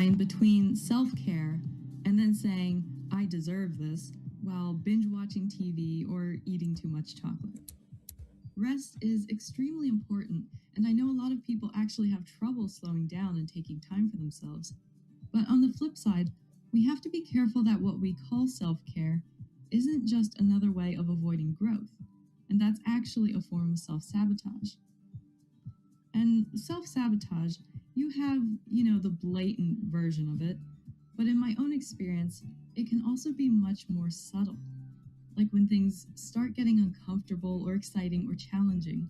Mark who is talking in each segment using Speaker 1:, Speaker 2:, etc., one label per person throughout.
Speaker 1: line between self-care and then saying, I deserve this, while binge watching TV or eating too much chocolate. Rest is extremely important, and I know a lot of people actually have trouble slowing down and taking time for themselves. But on the flip side, we have to be careful that what we call self-care isn't just another way of avoiding growth, and that's actually a form of self-sabotage. And self-sabotage, you have, the blatant version of it, but in my own experience, it can also be much more subtle. Like when things start getting uncomfortable or exciting or challenging,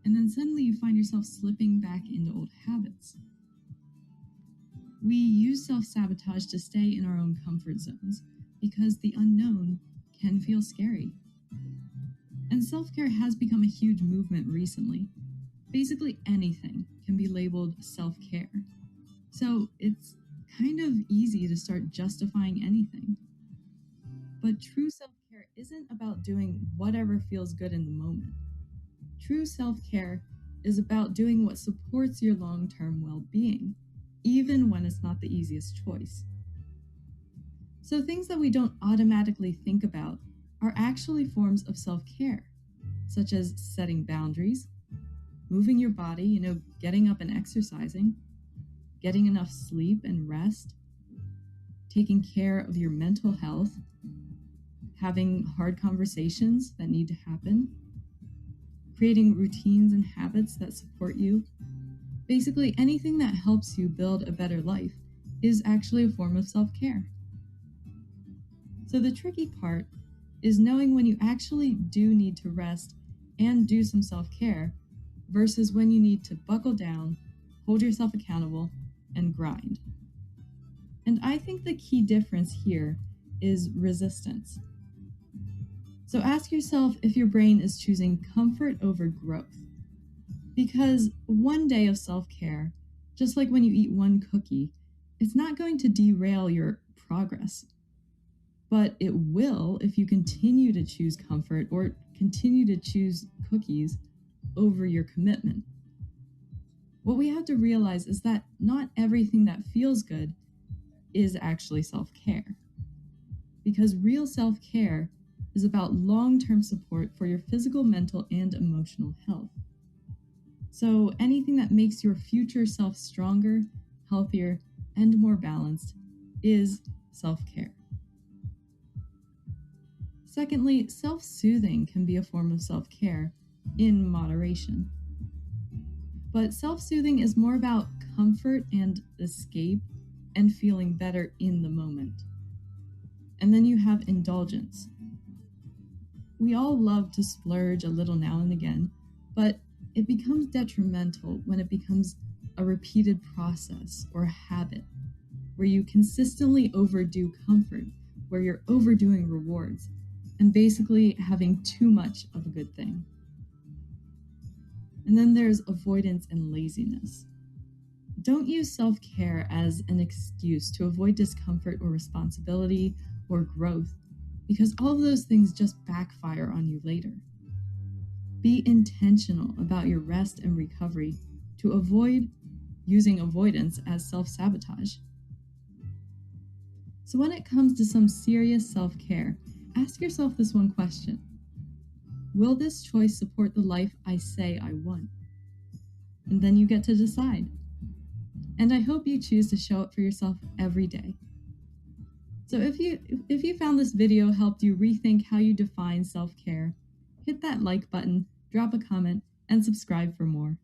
Speaker 1: and then suddenly you find yourself slipping back into old habits. We use self-sabotage to stay in our own comfort zones because the unknown can feel scary. And self-care has become a huge movement recently. Basically anything can be labeled self-care. So it's kind of easy to start justifying anything. But true self-care isn't about doing whatever feels good in the moment. True self-care is about doing what supports your long-term well-being, even when it's not the easiest choice. So things that we don't automatically think about are actually forms of self-care, such as setting boundaries, moving your body, getting up and exercising, getting enough sleep and rest, taking care of your mental health, having hard conversations that need to happen, creating routines and habits that support you. Basically, anything that helps you build a better life is actually a form of self-care. So the tricky part is knowing when you actually do need to rest and do some self-care versus when you need to buckle down, hold yourself accountable, and grind. And I think the key difference here is resistance. So ask yourself if your brain is choosing comfort over growth. Because one day of self-care, just like when you eat one cookie, it's not going to derail your progress. But it will if you continue to choose comfort or continue to choose cookies over your commitment. What we have to realize is that not everything that feels good is actually self-care. Because real self-care is about long-term support for your physical, mental, and emotional health. So anything that makes your future self stronger, healthier, and more balanced is self-care. Secondly, self-soothing can be a form of self-care in moderation. But self-soothing is more about comfort and escape and feeling better in the moment. And then you have indulgence. We all love to splurge a little now and again, but it becomes detrimental when it becomes a repeated process or a habit where you consistently overdo comfort, where you're overdoing rewards, and basically having too much of a good thing. And then there's avoidance and laziness. Don't use self-care as an excuse to avoid discomfort or responsibility or growth, because all of those things just backfire on you later. Be intentional about your rest and recovery to avoid using avoidance as self-sabotage. So when it comes to some serious self-care, ask yourself this one question. Will this choice support the life I say I want? And then you get to decide. And I hope you choose to show up for yourself every day. So if you found this video helped you rethink how you define self-care, hit that like button, drop a comment, and subscribe for more.